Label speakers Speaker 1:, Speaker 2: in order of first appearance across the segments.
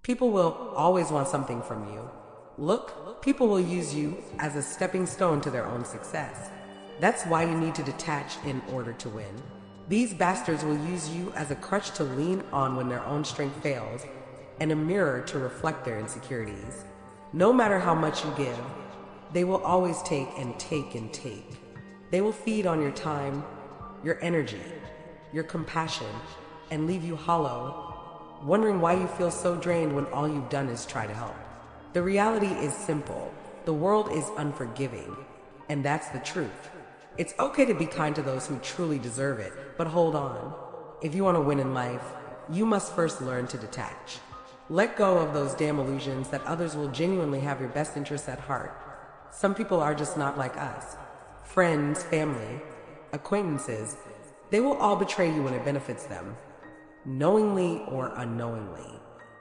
Speaker 1: People will always want something from you. Look, people will use you as a stepping stone to their own success. That's why you need to detach in order to win. These bastards will use you as a crutch to lean on when their own strength fails, and a mirror to reflect their insecurities. No matter how much you give, they will always take and take and take. They will feed on your time, your energy, your compassion, and leave you hollow, wondering why you feel so drained when all you've done is try to help. The reality is simple. The world is unforgiving, and that's the truth. It's okay to be kind to those who truly deserve it, but hold on. If you want to win in life, you must first learn to detach. Let go of those damn illusions that others will genuinely have your best interests at heart. Some people are just not like us. Friends, family, acquaintances, they will all betray you when it benefits them, knowingly or unknowingly.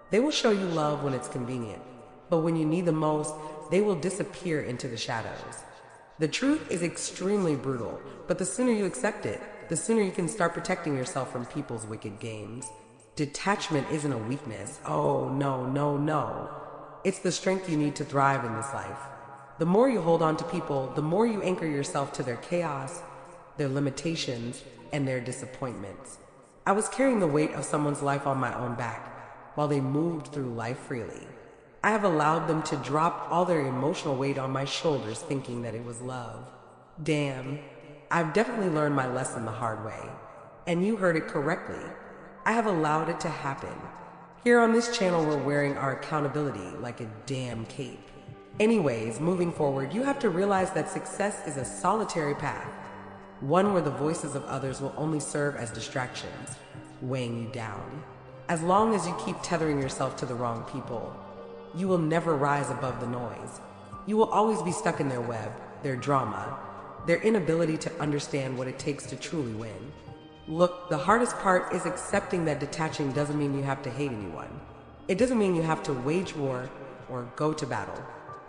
Speaker 1: They will show you love when it's convenient, but when you need the most, they will disappear into the shadows. The truth is extremely brutal, but the sooner you accept it, the sooner you can start protecting yourself from people's wicked games. Detachment isn't a weakness. Oh, no, no, no. It's the strength you need to thrive in this life. The more you hold on to people, the more you anchor yourself to their chaos, their limitations, and their disappointments. I was carrying the weight of someone's life on my own back while they moved through life freely. I have allowed them to drop all their emotional weight on my shoulders thinking that it was love. Damn, I've definitely learned my lesson the hard way. And you heard it correctly. I have allowed it to happen. Here on this channel, we're wearing our accountability like a damn cape. Anyways, moving forward, you have to realize that success is a solitary path, one where the voices of others will only serve as distractions, weighing you down. As long as you keep tethering yourself to the wrong people, you will never rise above the noise. You will always be stuck in their web, their drama, their inability to understand what it takes to truly win. Look, the hardest part is accepting that detaching doesn't mean you have to hate anyone. It doesn't mean you have to wage war or go to battle.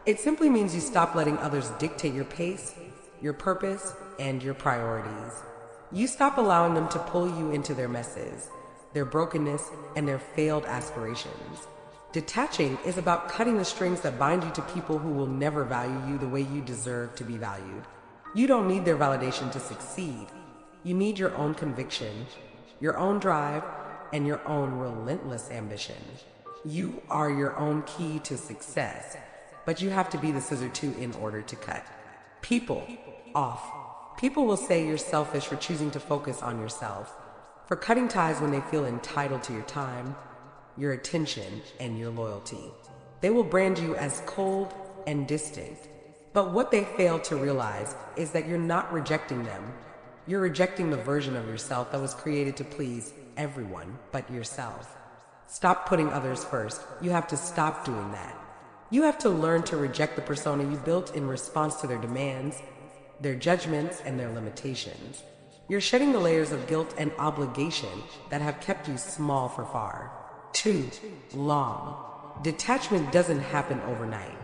Speaker 1: It simply means you stop letting others dictate your pace, your purpose, and your priorities. You stop allowing them to pull you into their messes, their brokenness, and their failed aspirations. Detaching is about cutting the strings that bind you to people who will never value you the way you deserve to be valued. You don't need their validation to succeed. You need your own conviction, your own drive, and your own relentless ambition. You are your own key to success, but you have to be the scissor too in order to cut. People off. People will say you're selfish for choosing to focus on yourself, for cutting ties when they feel entitled to your time, your attention, and your loyalty. They will brand you as cold and distant. But what they fail to realize is that you're not rejecting them. You're rejecting the version of yourself that was created to please everyone but yourself. Stop putting others first. You have to stop doing that. You have to learn to reject the persona you built in response to their demands, their judgments, and their limitations. You're shedding the layers of guilt and obligation that have kept you small for far too long. Detachment doesn't happen overnight.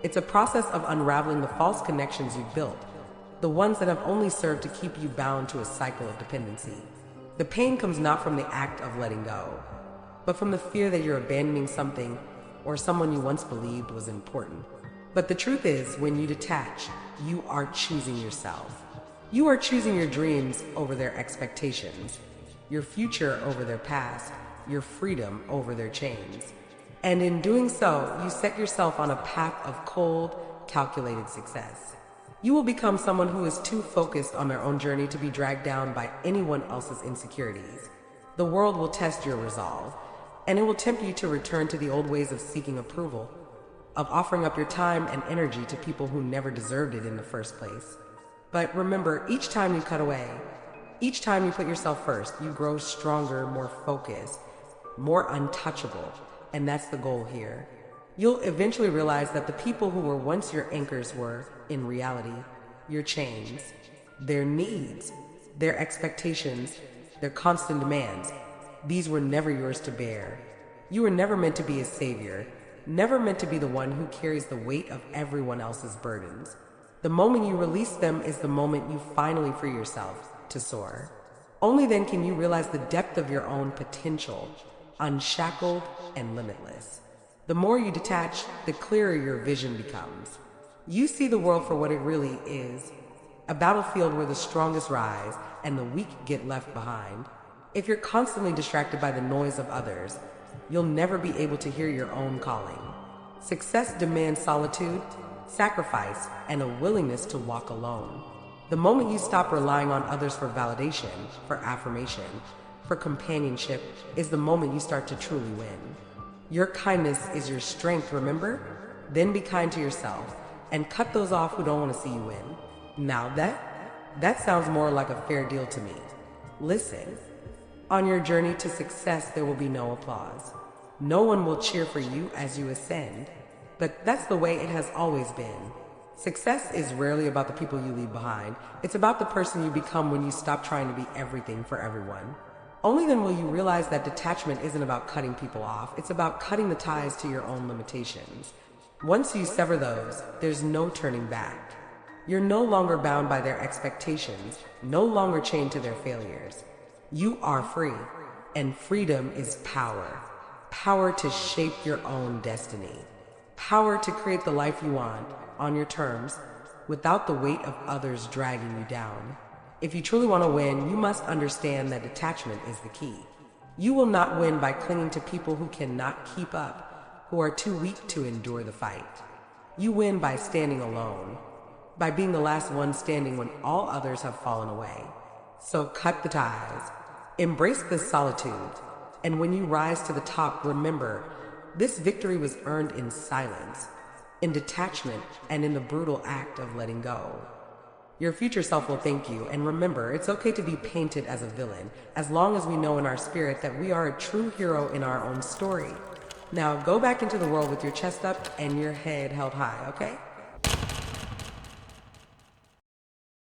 Speaker 1: It's a process of unraveling the false connections you've built, the ones that have only served to keep you bound to a cycle of dependency. The pain comes not from the act of letting go, but from the fear that you're abandoning something or someone you once believed was important. But the truth is, when you detach, you are choosing yourself. You are choosing your dreams over their expectations, your future over their past, your freedom over their chains. And in doing so, you set yourself on a path of cold, calculated success. You will become someone who is too focused on their own journey to be dragged down by anyone else's insecurities. The world will test your resolve, and it will tempt you to return to the old ways of seeking approval, of offering up your time and energy to people who never deserved it in the first place. But remember, each time you cut away, each time you put yourself first, you grow stronger, more focused, more untouchable, and that's the goal here. You'll eventually realize that the people who were once your anchors were, in reality, your chains, their needs, their expectations, their constant demands. These were never yours to bear. You were never meant to be a savior, never meant to be the one who carries the weight of everyone else's burdens. The moment you release them is the moment you finally free yourself to soar. Only then can you realize the depth of your own potential, unshackled and limitless. The more you detach, the clearer your vision becomes. You see the world for what it really is, a battlefield where the strongest rise and the weak get left behind. If you're constantly distracted by the noise of others, you'll never be able to hear your own calling. Success demands solitude, sacrifice, and a willingness to walk alone. The moment you stop relying on others for validation, for affirmation, for companionship, is the moment you start to truly win. Your kindness is your strength, remember? Then be kind to yourself and cut those off who don't want to see you win. Now that sounds more like a fair deal to me. Listen, on your journey to success, there will be no applause. No one will cheer for you as you ascend, but that's the way it has always been. Success is rarely about the people you leave behind. It's about the person you become when you stop trying to be everything for everyone. Only then will you realize that detachment isn't about cutting people off. It's about cutting the ties to your own limitations. Once you sever those, there's no turning back. You're no longer bound by their expectations, no longer chained to their failures. You are free, and freedom is power. Power to shape your own destiny. Power to create the life you want on your terms without the weight of others dragging you down. If you truly want to win, you must understand that detachment is the key. You will not win by clinging to people who cannot keep up, who are too weak to endure the fight. You win by standing alone, by being the last one standing when all others have fallen away. So cut the ties, embrace the solitude, and when you rise to the top, remember, this victory was earned in silence, in detachment, and in the brutal act of letting go. Your future self will thank you, and remember, it's okay to be painted as a villain, as long as we know in our spirit that we are a true hero in our own story. Now go back into the world with your chest up and your head held high, okay?